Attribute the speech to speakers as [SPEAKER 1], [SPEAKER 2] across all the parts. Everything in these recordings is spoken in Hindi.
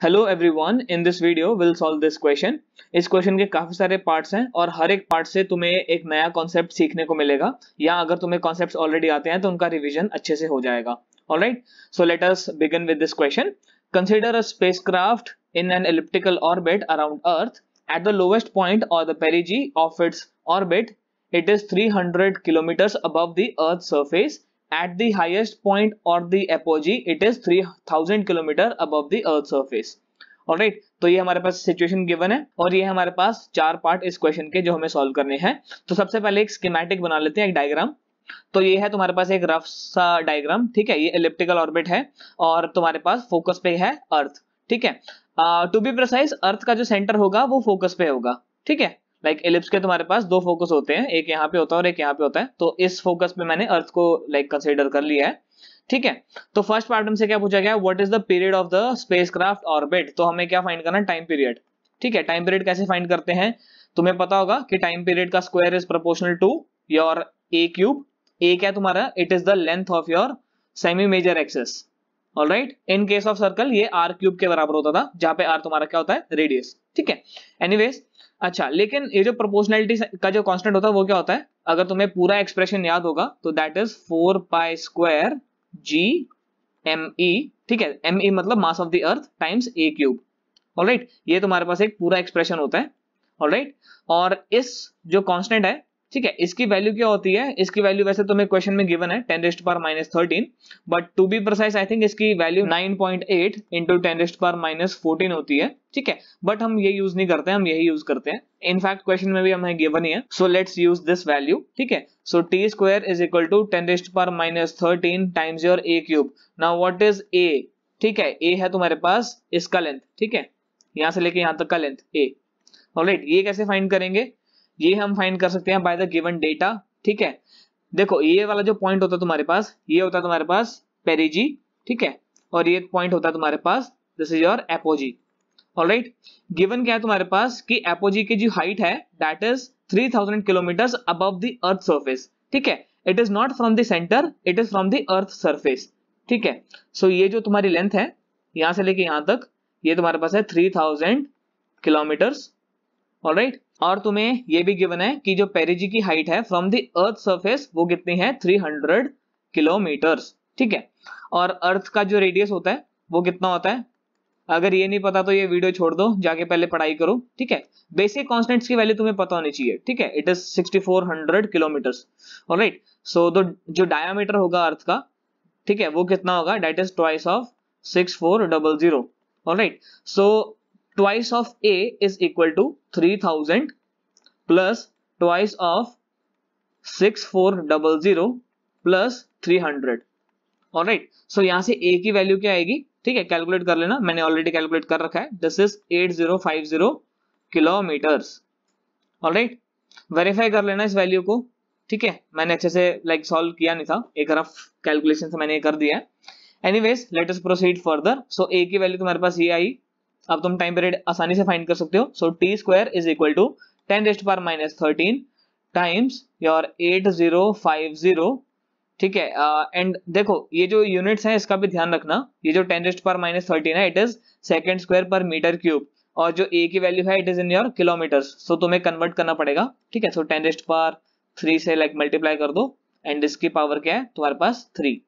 [SPEAKER 1] Hello everyone, in this video will solve this question. इस क्वेश्चन के काफी सारे पार्ट्स हैं और हर एक पार्ट से तुम्हें एक नया कॉन्सेप्ट सीखने को मिलेगा, या अगर तुम्हें कॉन्सेप्ट्स ऑलरेडी आते हैं तो उनका रिवीजन अच्छे से हो जाएगा। Alright, so let us begin with this question. Consider a spacecraft in an elliptical orbit around Earth. At the lowest point or the perigee of its orbit, it is 300 kilometers above the Earth's surface. At the highest point or the apogee, it is 3000 kilometre above the Earth's surface. Alright, तो ये हमारे पास सिचुएशन गिवन है और ये हमारे पास चार पार्ट इस क्वेश्चन के जो हमें सॉल्व करने हैं। तो सबसे पहले एक स्कीमेटिक बना लेते हैं, एक डायग्राम। तो ये है तुम्हारे पास एक रफ सा डायग्राम, ठीक है। ये एलिप्टिकल ऑर्बिट है और तुम्हारे पास फोकस पे है अर्थ, ठीक है। टू बी प्रिसाइज, अर्थ का जो सेंटर होगा वो फोकस पे होगा, ठीक है। लाइक एलिप्स के तुम्हारे पास दो फोकस होते हैं, एक यहाँ पे होता है और एक यहाँ पे होता है। तो इस फोकस पे मैंने अर्थ को लाइक कंसीडर कर लिया है, ठीक है। तो फर्स्ट पार्ट हमसे क्या पूछा गया, what is the period of the spacecraft orbit. तो हमें क्या फाइंड करना है, टाइम पीरियड, ठीक है। टाइम पीरियड कैसे फाइंड करते हैं, तुम्हें पता होगा कि टाइम पीरियड का square is proportional to your a cube. A क्या तुम्हारा, it is the length of your semi major axis. Alright, in case of circle ये आर क्यूब के बराबर होता था, जहां पे आर तुम्हारा क्या होता है, रेडियस, ठीक है। एनीवेज, अच्छा, लेकिन ये जो प्रोपोर्शनलिटी का जो कांस्टेंट होता है वो क्या होता है, अगर तुम्हें पूरा एक्सप्रेशन याद होगा तो that is 4 pi square G M E, ठीक है। एम ई मतलब mass of the earth times a cube. Alright, ये तुम्हारे पास एक पूरा एक्सप्रेशन होता है। ऑलराइट, और इस जो कांस्टेंट है, ठीक है, इसकी वैल्यू क्या होती है, इसकी वैल्यू वैसे तुम्हें क्वेश्चन में गिवन है 10⁻⁻13, but to be precise I think इसकी वैल्यू 9.8 इंटू 10⁻⁻14 होती है, ठीक है। बट हम ये यूज नहीं करते हैं, हम यही यूज करते हैं। इनफैक्ट क्वेश्चन में भी हमें गिवन ही है, so let's use this value, ठीक है। So t square is equal to 10⁻⁻13 times your a cube. Now what is a, ठीक है। ए है तुम्हारे पास इसका लेंथ, ठीक है, यहां से लेके यहां तक का लेंथ ए। ऑलराइट, ये कैसे फाइंड करेंगे, ये हम फाइंड कर सकते हैं बाय द गिवन डेटा, ठीक है। देखो, ये वाला जो पॉइंट होता है तुम्हारे पास, ये होता है तुम्हारे पास पेरिजी, ठीक है, और ये पॉइंट होता है तुम्हारे पास, this is your apogee. Alright, given क्या है तुम्हारे पास कि एपोजी की जो हाइट है that is 3000 kilometres above the earth surface, ठीक है। It is not from the centre, it is from the earth surface, ठीक है। सो ये जो तुम्हारी लेंथ है यहां से लेके यहां तक, ये तुम्हारे पास है 3000 किलोमीटर्स। ऑलराइट, और तुम्हें ये भी गिवन है कि जो पेरिजी की हाइट है फ्रॉम द अर्थ सरफेस वो कितनी है, 300 किलोमीटर्स, ठीक है। और अर्थ का जो रेडियस होता है वो कितना होता है, अगर ये नहीं पता तो ये वीडियो छोड़ दो, जाके पहले पढ़ाई करो, ठीक है। बेसिक कांस्टेंट्स की वैल्यू तुम्हें पता होनी चाहिए, ठीक है। It is 6400 kilometres. ऑलराइट, सो जो डायमीटर होगा अर्थ का, ठीक है, वो कितना होगा, that is twice of 6400। Alright, so twice of A is equal to 3000 plus twice of 6400 plus 300। Alright, सो यहां से A की वैल्यू क्या आएगी, ठीक है, कैलकुलेट कर लेना, मैंने ऑलरेडी कैलकुलेट कर रखा है, this is 8050 kilometres. Alright, verify कर लेना इस वैल्यू को, ठीक है। मैंने अच्छे से लाइक सॉल्व किया नहीं था, एक रफ कैलकुलेशन से मैंने कर दिया है। Anyways, let us proceed further. So A की वैल्यू तुम्हारे पास ये आई, अब तुम टाइम पीरियड आसानी से फाइंड कर सकते हो। So t square is equal to 10⁻⁻13 times your 8050, ठीक है। एंड देखो, ये जो यूनिट्स हैं इसका भी ध्यान रखना, ये जो 10⁻⁻13 है it is second square per metre cube, और जो ए की वैल्यू है it is in your kilometres, so तुम्हें कन्वर्ट करना पड़ेगा, ठीक है। सो 10⁻3 से लाइक मल्टीप्लाई कर दो एंड इसकी पावर क्या है तुम्हारे पास 3,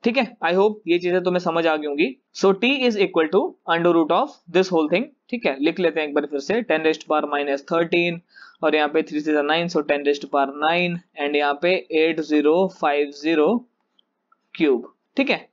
[SPEAKER 1] ठीक है। आई होप ये चीजें तुम्हें समझ आ गई होंगी। So t is equal to under root of this whole thing, ठीक है। लिख लेते हैं एक बार फिर से, 10⁻⁻13 और यहाँ पे 3 से 9, सो 10⁻9 एंड यहाँ पे 8050 क्यूब, ठीक है।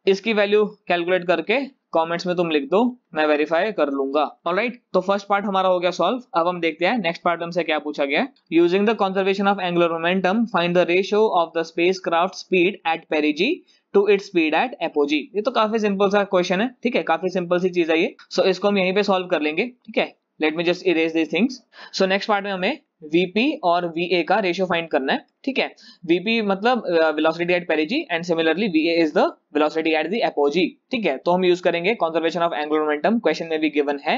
[SPEAKER 1] इसकी वैल्यू कैलकुलेट करके कमेंट्स में तुम लिख दो, मैं वेरीफाई कर लूंगा। ऑलराइट, तो फर्स्ट पार्ट हमारा हो गया सॉल्व। अब हम देखते हैं नेक्स्ट पार्ट हमसे क्या पूछा गया है। Using the conservation of angular momentum find the ratio of the spacecraft speed at perigee to its speed at apogee. ये तो काफी सिंपल सा क्वेश्चन है, ठीक है, काफी सिंपल सी चीज है ये। सो इसको हम यहीं पे सॉल्व कर लेंगे, ठीक है। Let me just erase this things. So next part में हमें Vp और Va का रेशियो फाइंड करना है, ठीक है। Vp मतलब velocity at perigee and similarly Va is the velocity at the apogee, ठीक है। तो हम यूज करेंगे conservation of angular momentum, question में भी गिवन है,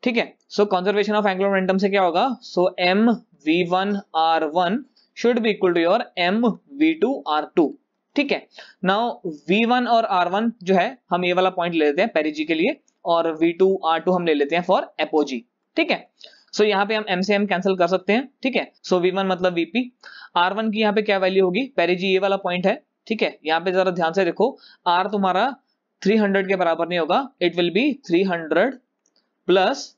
[SPEAKER 1] ठीक है। So conservation of angular momentum से क्या होगा, so m v1 r1 should be equal to your m v2 r2, ठीक है। नाउ V1 और R1 जो है हम ये वाला पॉइंट ले लेते हैं पेरिजी के लिए, और V2 R2 हम ले लेते हैं फॉर एपोजी। ठीक है, सो यहाँ पे हम M से M कैंसिल कर सकते हैं। ठीक है, सो V1 मतलब VP, R1 की यहाँ पे क्या वैल्यू होगी, पेरिजी ये वाला पॉइंट है। ठीक है, यहाँ पे जरा ध्यान से देखो, R तुम्हारा 300 के बराबर नहीं होगा, इट विल बी 300 प्लस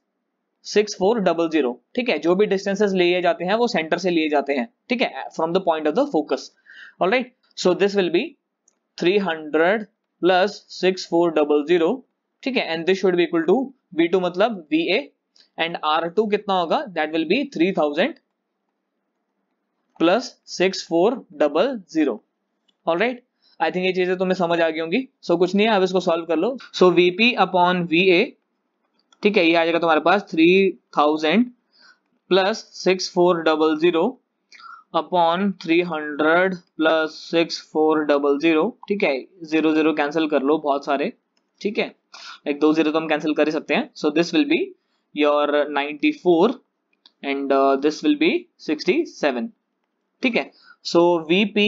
[SPEAKER 1] 6400। ठीक है, जो भी डिस्टेंसेस लिए जाते हैं वो सेंटर से लिए जाते हैं। ठीक है, from the point of the focus. Alright, so this will be 300 plus 6400। ठीक है, and this should be equal to V2 मतलब VA, एंड R2 कितना होगा, that will be 3000 plus 6400। Alright, I think ये चीजें तुम्हें समझ आ गई होंगी। सो कुछ नहीं है, अब इसको सॉल्व कर लो। सो VP अपॉन VA, ठीक है, ये आ जाएगा तुम्हारे पास 3000 प्लस 6400 अपॉन 300 प्लस 6400। ठीक है, 0 कैंसिल कर लो बहुत सारे। ठीक है, एक 2 0 तो हम कैंसिल कर ही सकते हैं। सो this will be your 94 and this will B 67। ठीक है, सो VP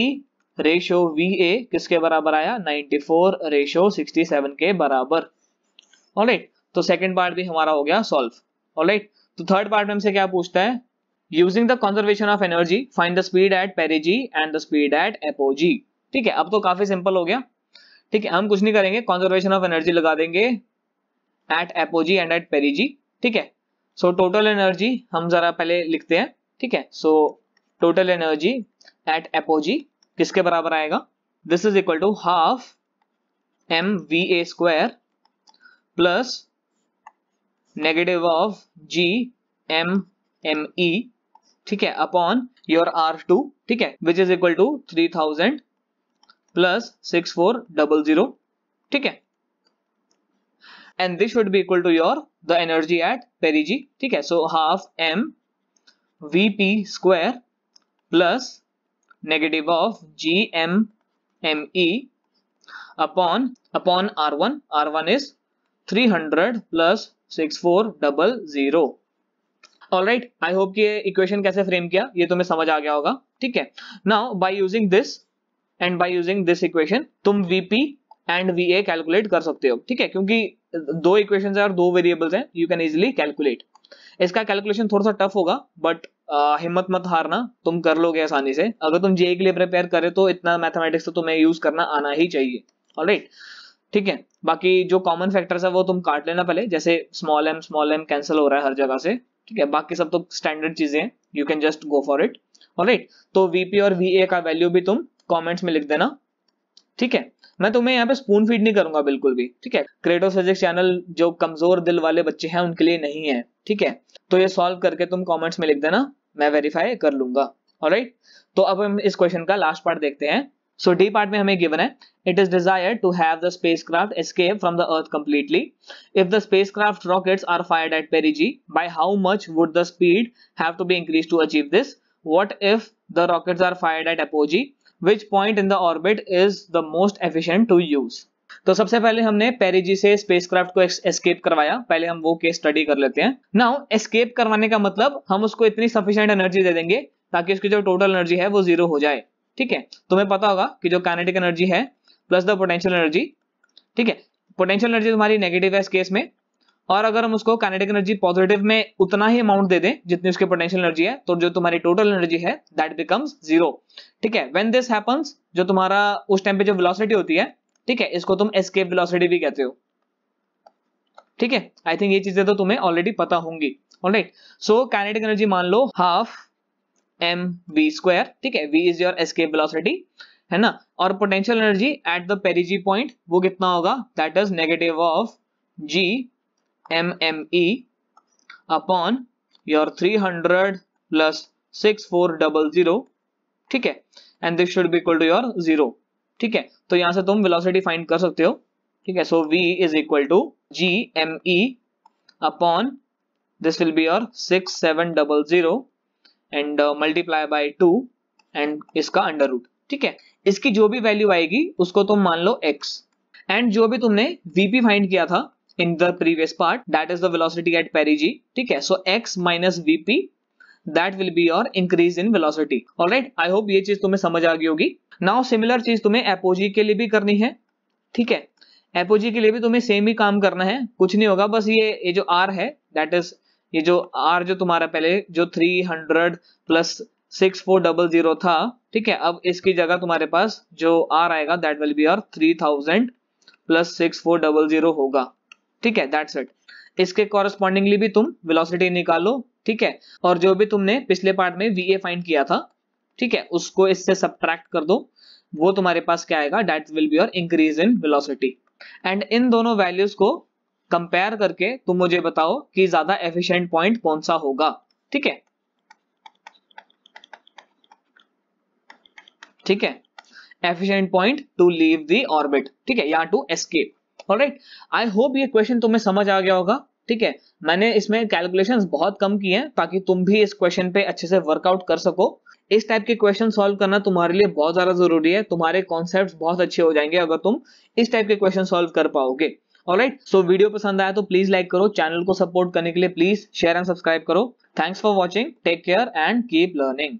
[SPEAKER 1] रेशो VA किसके बराबर आया, 94 रेशो 67 के बराबर। ऑलराइट, तो सेकंड पार्ट भी हमारा हो गया सॉल्व। ऑलराइट, तो थर्ड पार्ट में हमसे क्या पूछता है, using the conservation of energy find the speed at perigee and the speed at apogee. ठीक है, अब तो काफी सिंपल हो गया। ठीक है, हम कुछ नहीं करेंगे, कंजर्वेशन ऑफ एनर्जी लगा देंगे at apogee and at perigee. ठीक है, सो टोटल एनर्जी हम जरा पहले लिखते हैं। ठीक है, so total energy at apogee किसके बराबर आएगा, this is equal to half mVA square plus negative of GMME, ठीक है, अपॉन योर R2, ठीक है, which is equal to 3000 plus 6400। ठीक है, and this should be equal to your the energy at perigee. ठीक है, so half mVP square plus negative of GMME upon R1, R1 is 300 plus 6400। Alright, I hope कि ये इक्वेशन कैसे फ्रेम किया ये तुम्हें समझ आ गया होगा। ठीक है, now by using this and by using this equation तुम VP एंड VA कैलकुलेट कर सकते हो। ठीक है, क्योंकि दो इक्वेशंस है और दो वेरिएबल्स हैं, यू कैन इजीली कैलकुलेट। इसका कैलकुलेशन थोड़ा सा टफ होगा, बट हिम्मत मत हारना, तुम कर लोगे आसानी से। अगर तुम जेईई के लिए प्रिपेयर करे तो इतना मैथमेटिक्स तो तुम्हें यूज करना आना ही चाहिए। ऑलराइट, ठीक है, बाकी जो कॉमन फैक्टर्स है वो तुम काट लेना पहले, जैसे स्मॉल m कैंसिल हो रहा है हर जगह से। ठीक है, बाकी सब तो स्टैंडर्ड चीजें हैं, you can just go for it. Alright, तो VP और VA का वैल्यू भी तुम कमेंट्स में लिख देना। ठीक है, मैं तुम्हें यहाँ पे स्पून फीड नहीं करूंगा बिल्कुल भी। ठीक है, क्रेटो फिजिक्स चैनल जो कमजोर दिल वाले बच्चे हैं उनके लिए नहीं है। ठीक है, तो ये सॉल्व करके तुम कमेंट्स में लिख देना, मैं वेरीफाई कर लूंगा। ऑलराइट, तो अब हम इस क्वेश्चन का लास्ट पार्ट देखते हैं। सो डी पार्ट में हमें गिवन है, it is desired to have the spacecraft escape from the earth completely. If the spacecraft rockets are fired at perigee, by how much would the speed have to be increased to achieve this? What if the rockets are fired at apogee? Which point in the orbit is the most efficient to use? तो सबसे पहले हमने पेरिजी से स्पेसक्राफ्ट को एस्केप करवाया, पहले हम वो केस स्टडी कर लेते हैं। नाउ एस्केप करवाने का मतलब हम उसको इतनी सफिशिएंट एनर्जी दे देंगे ताकि उसकी जो टोटल एनर्जी है वो 0 हो जाए। ठीक है, तुम्हें पता होगा कि जो काइनेटिक एनर्जी है प्लस द पोटेंशियल एनर्जी, ठीक है, पोटेंशियल एनर्जी तुम्हारी नेगेटिव है इस केस में, और अगर हम उसको काइनेटिक एनर्जी पॉजिटिव में उतना ही अमाउंट दे दें जितनी उसकी पोटेंशियल एनर्जी है, तो जो तुम्हारी टोटल एनर्जी है दैट बिकम्स 0। ठीक है, व्हेन दिस हैपेंस, जो तुम्हारा उस टाइम पे जो वेलोसिटी होती है, ठीक है, इसको तुम एस्केप वेलोसिटी भी कहते हो। ठीक है, आई थिंक ये चीजें तो तुम्हें ऑलरेडी पता होंगी। ऑलराइट, सो काइनेटिक एनर्जी मान लो हाफ mv स्क्वायर, ठीक है, v is your escape velocity, है ना, और potential energy at the perigee point वो कितना होगा, that is negative of GMME upon your 300 plus 6400। ठीक है, and this should be equal to your 0। ठीक है, तो यहां से तुम वेलोसिटी फाइंड कर सकते हो। ठीक है, so v is equal to GME upon this will be your 6700 and multiply by 2 and इसका अंडर रूट। ठीक है, इसकी जो भी वैल्यू आएगी उसको तुम मान लो x, एंड जो भी तुमने VP फाइंड किया था in the previous part that is the velocity at perigee. ठीक है, सो x minus VP that will be your increase in velocity. Alright, I hope ये चीज तुम्हें समझ आ गई होगी। नाउ सिमिलर चीज तुम्हें एपोजी के लिए भी करनी है, ठीक है। एपोजी के लिए भी तुम्हें सेम ही काम करना है, कुछ नहीं होगा, बस ये जो आर है दैट इज ये जो आर जो तुम्हारा पहले जो 300 प्लस 6400 था, ठीक है, अब इसकी जगह तुम्हारे पास जो आर आएगा that will be your 3000 plus 6400 होगा, ठीक है, दैट्स इट। इसके कॉरेस्पॉन्डिंगली भी तुम वेलोसिटी निकालो, ठीक है, और जो भी तुमने पिछले पार्ट में वीए फाइंड किया था, ठीक है, उसको इससे सब्ट्रैक्ट कर दो, वो तुम्हारे पास क्या आएगा, that will be your increase in velocity. And in दोनों वैल्यूज को कंपेयर करके तुम मुझे बताओ कि ज्यादा एफिशिएंट पॉइंट कौन सा होगा, ठीक है, ठीक है, efficient point to leave the orbit, ठीक है, या to escape. Alright, I hope ये क्वेश्चन तुम्हें समझ आ गया होगा, ठीक है। मैंने इसमें कैलकुलेशंस बहुत कम किए हैं ताकि तुम भी इस क्वेश्चन पे अच्छे से वर्कआउट कर सको। इस टाइप के क्वेश्चन सॉल्व करना तुम्हारे लिए बहुत ज्यादा जरूरी है, तुम्हारे कॉन्सेप्ट्स बहुत अच्छे हो जाएंगे अगर तुम इस टाइप के क्वेश्चन सॉल्व कर पाओगे। ऑलराइट, सो वीडियो पसंद आया तो प्लीज लाइक करो, चैनल को सपोर्ट करने के लिए प्लीज शेयर एंड सब्सक्राइब करो। Thanks for watching, take care and keep learning.